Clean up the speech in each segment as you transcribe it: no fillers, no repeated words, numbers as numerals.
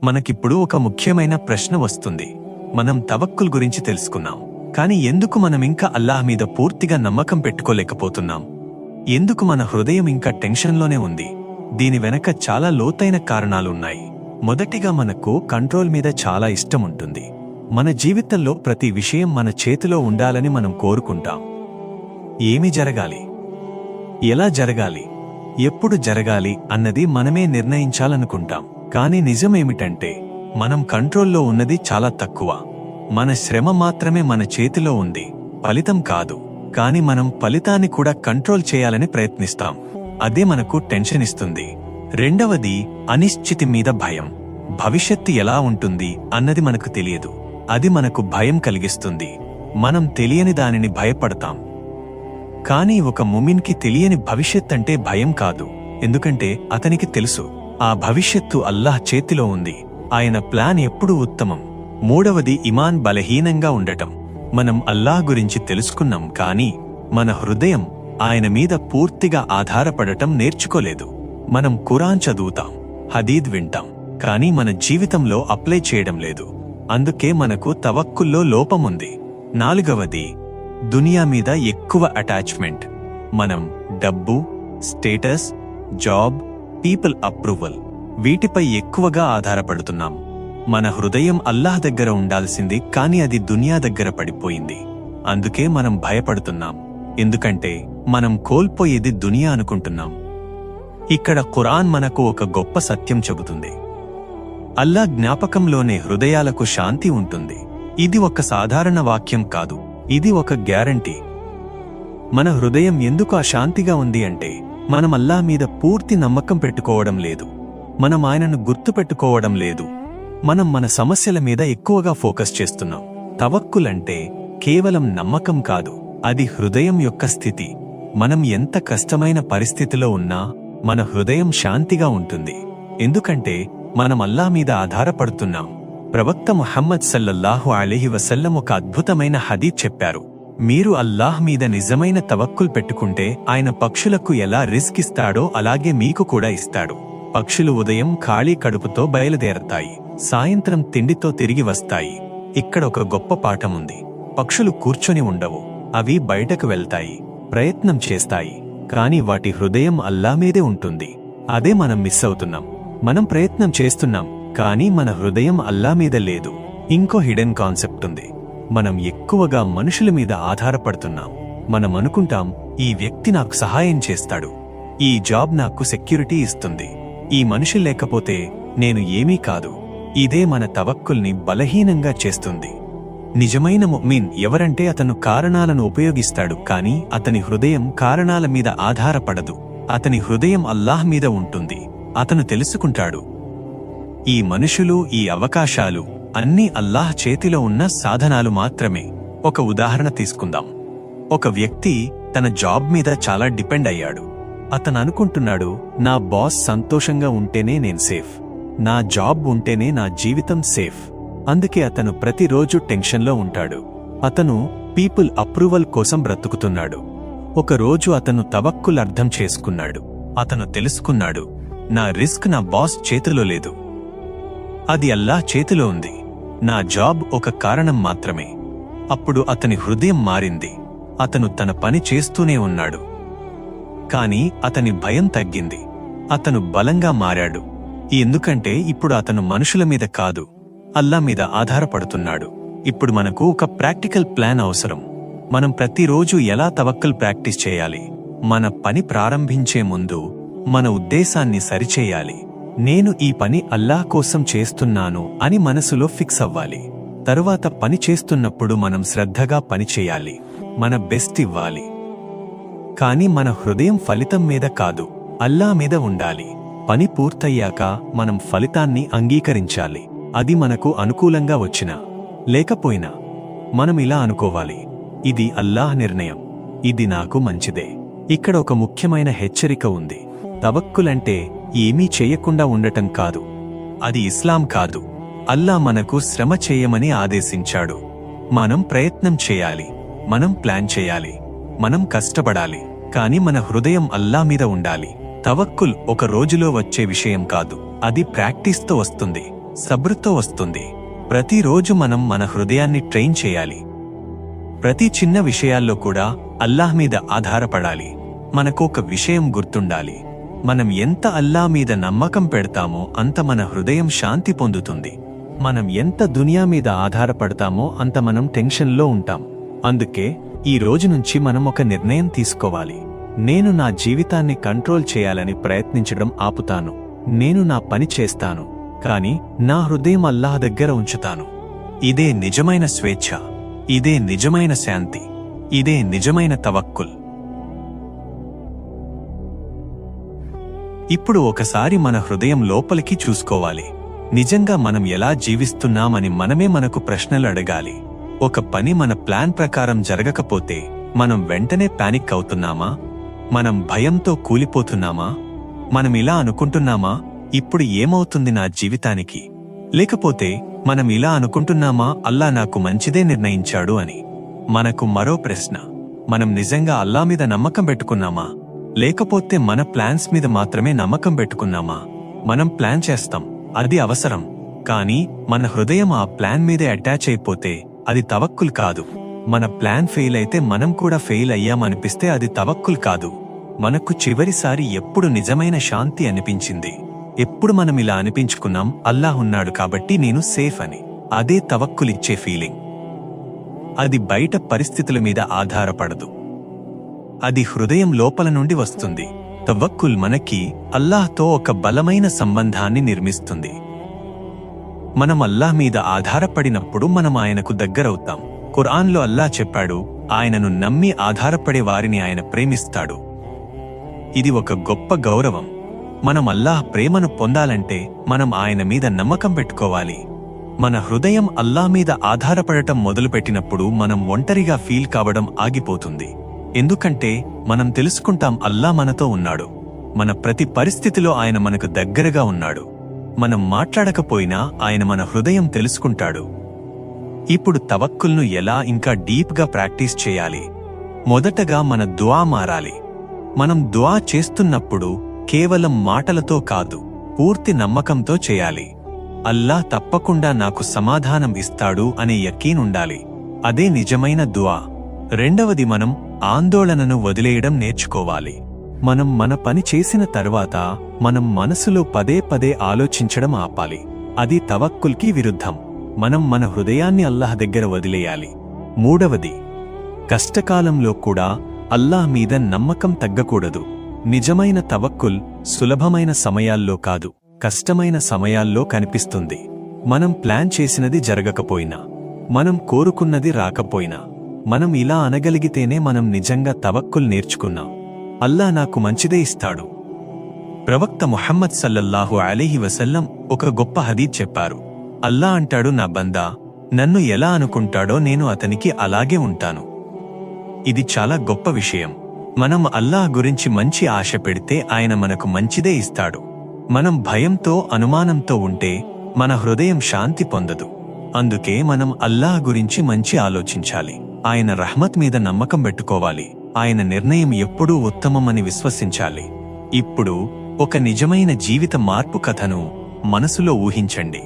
మనకిప్పుడు ఒక ముఖ్యమైన ప్రశ్న వస్తుంది. మనం తవక్కుల్ గురించి తెలుసుకున్నాం, కానీ ఎందుకు మనం ఇంకా అల్లాహ్ మీద పూర్తిగా నమ్మకం పెట్టుకోలేకపోతున్నాం? ఎందుకు మన హృదయం ఇంకా టెన్షన్లోనే ఉంది? దీని వెనక చాలా లోతైన కారణాలున్నాయి. మొదటిగా, మనకు కంట్రోల్ మీద చాలా ఇష్టం ఉంటుంది. మన జీవితంలో ప్రతి విషయం మన చేతిలో ఉండాలని మనం కోరుకుంటాం. ఏమి జరగాలి, ఎలా జరగాలి, ఎప్పుడు జరగాలి అన్నది మనమే నిర్ణయించాలనుకుంటాం. కానీ నిజమేమిటంటే, మనం కంట్రోల్లో ఉన్నది చాలా తక్కువ. మన శ్రమ మాత్రమే మన చేతిలో ఉంది, ఫలితం కాదు. కానీ మనం ఫలితాన్ని కూడా కంట్రోల్ చేయాలని ప్రయత్నిస్తాం. అదే మనకు టెన్షన్ ఇస్తుంది. రెండవది, అనిశ్చితి మీద భయం. భవిష్యత్తు ఎలా ఉంటుంది అన్నది మనకు తెలియదు. అది మనకు భయం కలిగిస్తుంది. మనం తెలియని దానిని భయపడతాం. కానీ ఒక ముమిన్కి తెలియని భవిష్యత్తంటే భయం కాదు. ఎందుకంటే అతనికి తెలుసు, ఆ భవిష్యత్తు అల్లాహ్ చేతిలో ఉంది. ఆయన ప్లాన్ ఎప్పుడూ ఉత్తమం. మూడవది, ఇమాన్ బలహీనంగా ఉండటం. మనం అల్లాహ్ గురించి తెలుసుకున్నాం, కానీ మన హృదయం ఆయన మీద పూర్తిగా ఆధారపడటం నేర్చుకోలేదు. మనం ఖురాన్ చదువుతాం, హదీద్ వింటాం, కానీ మన జీవితంలో అప్లై చేయడం లేదు. అందుకే మనకు తవక్కుల్లో లోపముంది. నాలుగవది, దునియా మీద ఎక్కువ అటాచ్మెంట్. మనం డబ్బు, స్టేటస్, జాబ్, పీపుల్ అప్రూవల్, వీటిపై ఎక్కువగా ఆధారపడుతున్నాం. మన హృదయం అల్లాహ్ దగ్గర ఉండాల్సింది, కానీ అది దునియా దగ్గర పడిపోయింది. అందుకే మనం భయపడుతున్నాం, ఎందుకంటే మనం కోల్పోయేది దునియా అనుకుంటున్నాం. ఇక్కడ ఖురాన్ మనకు ఒక గొప్ప సత్యం చెబుతుంది. అల్లాహ్ జ్ఞాపకంలోనే హృదయాలకు శాంతి ఉంటుంది. ఇది ఒక సాధారణ వాక్యం కాదు, ఇది ఒక గ్యారంటీ. మన హృదయం ఎందుకు అశాంతిగా ఉంది అంటే, మనం అల్లాహ్ మీద పూర్తి నమ్మకం పెట్టుకోవడం లేదు. మనం ఆయనను గుర్తుపెట్టుకోవడం లేదు. మనం మన సమస్యల మీద ఎక్కువగా ఫోకస్ చేస్తున్నాం. తవక్కుల్ అంటే కేవలం నమ్మకం కాదు, అది హృదయం యొక్క స్థితి. మనం ఎంత కష్టమైన పరిస్థితిలో ఉన్నా మన హృదయం శాంతిగా ఉంటుంది. ఎందుకంటే మనం అల్లాహ్ మీద ఆధారపడుతున్నాం. ప్రవక్త ముహమ్మద్ సల్లల్లాహు అలైహి వసల్లం ఒక అద్భుతమైన హదీత్ చెప్పారు. మీరు అల్లాహ్ మీద నిజమైన తవక్కుల్ పెట్టుకుంటే ఆయన పక్షులకు ఎలా రిస్క్ ఇస్తాడో అలాగే మీకు కూడా ఇస్తాడు. పక్షులు ఉదయం ఖాళీ కడుపుతో బయలుదేరతాయి, సాయంత్రం తిండితో తిరిగి వస్తాయి. ఇక్కడ ఒక గొప్ప పాఠముంది. పక్షులు కూర్చొని ఉండవు, అవి బయటకు వెళ్తాయి, ప్రయత్నం చేస్తాయి, కానీ వాటి హృదయం అల్లాహ్ మీదే ఉంటుంది. అదే మనం మిస్ అవుతున్నాం. మనం ప్రయత్నం చేస్తున్నాం, కానీ మన హృదయం అల్లాహ్ మీద లేదు. ఇంకో హిడెన్ కాన్సెప్ట్ ఉంది. మనం ఎక్కువగా మనుషుల మీద ఆధారపడుతున్నాం. మనం అనుకుంటాం, ఈ వ్యక్తి నాకు సహాయం చేస్తాడు, ఈ జాబ్ నాకు సెక్యూరిటీ ఇస్తుంది, ఈ మనిషి లేకపోతే నేను ఏమీ కాదు. ఇదే మన తవక్కుల్ని బలహీనంగా చేస్తుంది. నిజమైన ముഅ్మిన్ ఎవరంటే అతను కారణాలను ఉపయోగిస్తాడు, కానీ అతని హృదయం కారణాల మీద ఆధారపడదు. అతని హృదయం అల్లాహ్ మీద ఉంటుంది. అతను తెలుసుకుంటాడు, ఈ మనుషులు, ఈ అవకాశాలు అన్నీ అల్లాహ్ చేతిలో ఉన్న సాధనాలు మాత్రమే. ఒక ఉదాహరణ తీసుకుందాం. ఒక వ్యక్తి తన జాబ్ మీద చాలా డిపెండ్ అయ్యాడు. అతను అనుకుంటున్నాడు, నా బాస్ సంతోషంగా ఉంటేనే నేను సేఫ్, నా జాబ్ ఉంటేనే నా జీవితం సేఫ్. అందుకే అతను ప్రతిరోజు టెన్షన్లో ఉంటాడు. అతను పీపుల్ అప్రూవల్ కోసం బ్రతుకుతున్నాడు. ఒకరోజు అతను తవక్కుల్ అర్థం చేసుకున్నాడు. అతను తెలుసుకున్నాడు, నా రిస్క్ నా బాస్ చేతిలో లేదు, అది అల్లాహ్ చేతిలో ఉంది. నా జాబ్ ఒక కారణం మాత్రమే. అప్పుడు అతని హృదయం మారింది. అతను తన పని చేస్తూనే ఉన్నాడు, కాని అతని భయం తగ్గింది. అతను బలంగా మారాడు. ఎందుకంటే ఇప్పుడు అతను మనుషుల మీద కాదు, అల్లాహ్ మీద ఆధారపడుతున్నాడు. ఇప్పుడు మనకు ఒక ప్రాక్టికల్ ప్లాన్ అవసరం. మనం ప్రతిరోజు ఎలా తవక్కల్ ప్రాక్టీస్ చేయాలి? మన పని ప్రారంభించే ముందు మన ఉద్దేశాన్ని సరిచేయాలి. నేను ఈ పని అల్లాహ్ కోసం చేస్తున్నాను అని మనసులో ఫిక్స్ అవ్వాలి. తరువాత పని చేస్తున్నప్పుడు మనం శ్రద్ధగా పని చేయాలి, మన బెస్ట్ ఇవ్వాలి. కానీ మన హృదయం ఫలితం మీద కాదు, అల్లాహ్ మీద ఉండాలి. పని పూర్తయ్యాక మనం ఫలితాన్ని అంగీకరించాలి. అది మనకు అనుకూలంగా వచ్చినా లేకపోయినా మనం ఇలా అనుకోవాలి, ఇది అల్లాహ్ నిర్ణయం, ఇది నాకు మంచిదే. ఇక్కడ ఒక ముఖ్యమైన హెచ్చరిక ఉంది. తవక్కుల్ అంటే ఏమీ చేయకుండా ఉండటం కాదు. అది ఇస్లాం కాదు. అల్లాహ్ మనకు శ్రమ చేయమని ఆదేశించాడు. మనం ప్రయత్నం చేయాలి, మనం ప్లాన్ చేయాలి, మనం కష్టపడాలి, కానీ మన హృదయం అల్లాహ్ మీద ఉండాలి. తవక్కుల్ ఒక రోజులో వచ్చే విషయం కాదు, అది ప్రాక్టీస్తో వస్తుంది. సబ్రుతో వస్తుంది. ప్రతిరోజు మనం మన హృదయాన్ని ట్రైన్ చేయాలి. ప్రతి చిన్న విషయాల్లో కూడా అల్లాహ్ మీద ఆధారపడాలి. మనకొక విషయం గుర్తుండాలి, మనం ఎంత అల్లాహ్ మీద నమ్మకం పెడతామో అంత మన హృదయం శాంతి పొందుతుంది. మనం ఎంత దునియా మీద ఆధారపడతామో అంత మనం టెన్షన్లో ఉంటాం. అందుకే ఈ రోజు నుంచి మనం ఒక నిర్ణయం తీసుకోవాలి. నేను నా జీవితాన్ని కంట్రోల్ చేయాలని ప్రయత్నించడం ఆపుతాను. నేను నా పని చేస్తాను, కానీ నా హృదయం అల్లాహ్ దగ్గర ఉంచుతాను. ఇదే నిజమైన స్వేచ్ఛ, ఇదే నిజమైన శాంతి, ఇదే నిజమైన తవక్కుల్. ఇప్పుడు ఒకసారి మన హృదయం లోపలికి చూసుకోవాలి. నిజంగా మనం ఎలా జీవిస్తున్నామని మనమే మనకు ప్రశ్నలు అడగాలి. ఒక పని మన ప్లాన్ ప్రకారం జరగకపోతే మనం వెంటనే పానిక్ అవుతున్నామా? మనం భయంతో కూలిపోతున్నామా? మనం ఇలా అనుకుంటున్నామా, ఇప్పుడు ఏమవుతుంది నా జీవితానికి? లేకపోతే మనం ఇలా అనుకుంటున్నామా, అల్లా నాకు మంచిదే నిర్ణయించాడు అని? మనకు మరో ప్రశ్న, మనం నిజంగా అల్లా మీద నమ్మకం పెట్టుకున్నామా, లేకపోతే మన ప్లాన్స్ మీద మాత్రమే నమ్మకం పెట్టుకున్నామా? మనం ప్లాన్ చేస్తాం, అది అవసరం, కానీ మన హృదయం ఆ ప్లాన్ మీదే అటాచ్ అయిపోతే అది తవక్కుల్ కాదు. మన ప్లాన్ ఫెయిల్ అయితే మనం కూడా ఫెయిల్ అయ్యామనిపిస్తే అది తవక్కుల్ కాదు. మనకు చివరిసారి ఎప్పుడు నిజమైన శాంతి అనిపించింది? ఎప్పుడు మనం ఇలా అనిపించుకున్నాం, అల్లాహ్ ఉన్నాడు కాబట్టి నేను సేఫ్ అని. అదే తవక్కుల్ ఇచ్చే ఫీలింగ్. అది బయట పరిస్థితుల మీద ఆధారపడదు, అది హృదయం లోపల నుండి వస్తుంది. తవక్కుల్ మనకి అల్లాహ్తో ఒక బలమైన సంబంధాన్ని నిర్మిస్తుంది. మనం అల్లాహ్ మీద ఆధారపడినప్పుడు మనం ఆయనకు దగ్గరవుతాం. ఖురాన్లో అల్లాహ్ చెప్పాడు, ఆయనను నమ్మి ఆధారపడే వారిని ఆయన ప్రేమిస్తాడు. ఇది ఒక గొప్ప గౌరవం. మనం అల్లాహ్ ప్రేమను పొందాలంటే మనం ఆయన మీద నమ్మకం పెట్టుకోవాలి. మన హృదయం అల్లాహ్ మీద ఆధారపడటం మొదలుపెట్టినప్పుడు మనం ఒంటరిగా ఫీల్ కావడం ఆగిపోతుంది. ఎందుకంటే మనం తెలుసుకుంటాం అల్లాహ్ మనతో ఉన్నాడు. మన ప్రతి పరిస్థితిలో ఆయన మనకు దగ్గరగా ఉన్నాడు. మనం మాట్లాడకపోయినా ఆయన మన హృదయం తెలుసుకుంటాడు. ఇప్పుడు తవక్కుల్ను ఎలా ఇంకా డీప్గా ప్రాక్టీస్ చేయాలి? మొదటగా మన దుఆ మారాలి. మనం దుఆ చేస్తున్నప్పుడు కేవలం మాటలతో కాదు, పూర్తి నమ్మకంతో చేయాలి. అల్లాహ్ తప్పకుండా నాకు సమాధానం ఇస్తాడు అనే యకీన్ ఉండాలి. అదే నిజమైన దుఆ. రెండవది, మనం ఆందోళనను వదిలేయడం నేర్చుకోవాలి. మనం మన పని చేసిన తర్వాత మనం మనసులో పదే పదే ఆలోచించడం ఆపాలి. అది తవక్కుల్కి విరుద్ధం. మనం మన హృదయాన్ని అల్లాహ్ దగ్గర వదిలేయాలి. మూడవది, కష్టకాలంలో కూడా అల్లాహ్ మీద నమ్మకం తగ్గకూడదు. నిజమైన తవక్కుల్ సులభమైన సమయాల్లో కాదు, కష్టమైన సమయాల్లో కనిపిస్తుంది. మనం ప్లాన్ చేసినది జరగకపోయినా, మనం కోరుకున్నది రాకపోయినా, మనం ఇలా అనగలిగితేనే మనం నిజంగా తవక్కుల్ నేర్చుకున్నాం. అల్లాహ్ నాకు మంచిదే ఇస్తాడు. ప్రవక్త ముహమ్మద్ సల్లల్లాహు అలైహి వసల్లం ఒక గొప్ప హదీత్ చెప్పారు. అల్లాహ్ అంటాడు, నా బందా నన్ను ఎలా అనుకుంటాడో నేను అతనికి అలాగే ఉంటాను. ఇది చాలా గొప్ప విషయం. మనం అల్లాహ్ గురించి మంచి ఆశ పెడితే ఆయన మనకు మంచిదే ఇస్తాడు. మనం భయంతో, అనుమానంతో ఉంటే మన హృదయం శాంతి పొందదు. అందుకే మనం అల్లాహ్ గురించి మంచి ఆలోచించాలి. ఆయన రహ్మత్ మీద నమ్మకం పెట్టుకోవాలి. ఆయన నిర్ణయం ఎప్పుడూ ఉత్తమమని విశ్వసించాలి. ఇప్పుడు ఒక నిజమైన జీవిత మార్పు కథను మనసులో ఊహించండి.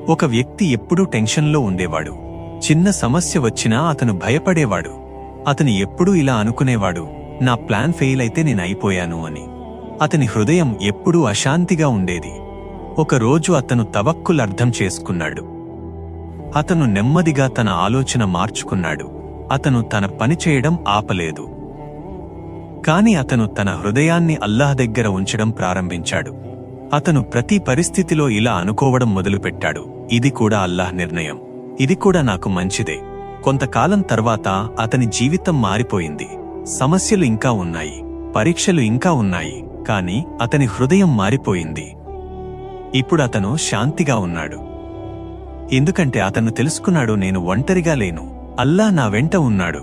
ఒక వ్యక్తి ఎప్పుడూ టెన్షన్లో ఉండేవాడు. చిన్న సమస్య వచ్చినా అతను భయపడేవాడు. అతను ఎప్పుడూ ఇలా అనుకునేవాడు, నా ప్లాన్ ఫెయిల్ అయితే నేను అయిపోయాను అని. అతని హృదయం ఎప్పుడూ అశాంతిగా ఉండేది. ఒకరోజు అతను తవక్కుల్ అర్థం చేసుకున్నాడు. అతను నెమ్మదిగా తన ఆలోచన మార్చుకున్నాడు. అతను తన పని చేయడం ఆపలేదు, కాని అతను తన హృదయాన్ని అల్లాహ్ దగ్గర ఉంచడం ప్రారంభించాడు. అతను ప్రతి పరిస్థితిలో ఇలా అనుకోవడం మొదలుపెట్టాడు, ఇది కూడా అల్లాహ్ నిర్ణయం, ఇది కూడా నాకు మంచిదే. కొంతకాలం తర్వాత అతని జీవితం మారిపోయింది. సమస్యలు ఇంకా ఉన్నాయి, పరీక్షలు ఇంకా ఉన్నాయి, కాని అతని హృదయం మారిపోయింది. ఇప్పుడు అతను శాంతిగా ఉన్నాడు. ఎందుకంటే అతను తెలుసుకున్నాడు, నేను ఒంటరిగా లేను, అల్లాహ్ నా వెంట ఉన్నాడు.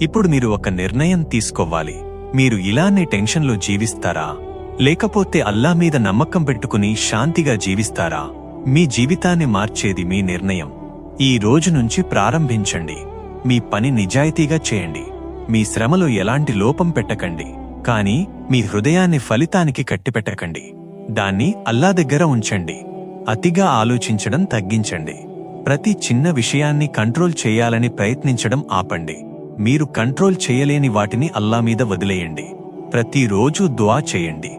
ఇప్పుడు మీరు ఒక నిర్ణయం తీసుకోవాలి. మీరు ఇలానే టెన్షన్లో జీవిస్తారా, లేకపోతే అల్లాహ్ మీద నమ్మకం పెట్టుకుని శాంతిగా జీవిస్తారా? మీ జీవితాన్ని మార్చేది మీ నిర్ణయం. ఈ రోజు నుంచి ప్రారంభించండి. మీ పని నిజాయితీగా చేయండి. మీ శ్రమలో ఎలాంటి లోపం పెట్టకండి, కానీ మీ హృదయాన్ని ఫలితానికి కట్టిపెట్టకండి. దాన్ని అల్లాహ్ దగ్గర ఉంచండి. అతిగా ఆలోచించడం తగ్గించండి. ప్రతి చిన్న విషయాన్ని కంట్రోల్ చేయాలని ప్రయత్నించడం ఆపండి. మీరు కంట్రోల్ చేయలేని వాటిని అల్లా మీద వదిలేయండి. ప్రతిరోజూ దుఆ చేయండి.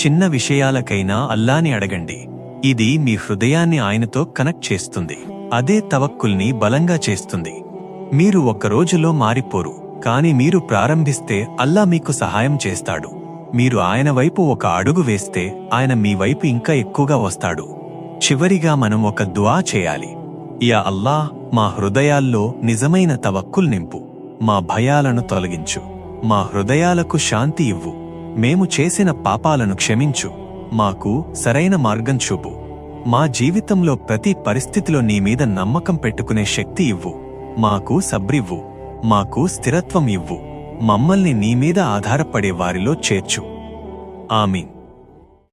చిన్న విషయాలకైనా అల్లాని అడగండి. ఇది మీ హృదయాన్ని ఆయనతో కనెక్ట్ చేస్తుంది. అదే తవక్కుల్ని బలంగా చేస్తుంది. మీరు ఒక్క రోజులో మారిపోరు, కానీ మీరు ప్రారంభిస్తే అల్లా మీకు సహాయం చేస్తాడు. మీరు ఆయన వైపు ఒక అడుగు వేస్తే ఆయన మీ వైపు ఇంకా ఎక్కువగా వస్తాడు. చివరిగా మనం ఒక దుఆ చేయాలి. యా అల్లా, మా హృదయాల్లో నిజమైన తవక్కుల్ నింపు. మా భయాలను తొలగించు. మా హృదయాలకు శాంతి ఇవ్వు. మేము చేసిన పాపాలను క్షమించు. మాకు సరైన మార్గం చూపు. మా జీవితంలో ప్రతి పరిస్థితిలో నీ మీద నమ్మకం పెట్టుకునే శక్తి ఇవ్వు. మాకు సబ్రివ్వు. మాకు స్థిరత్వం ఇవ్వు. మమ్మల్ని నీ మీద ఆధారపడే వారిలో చేర్చు. ఆమీన్.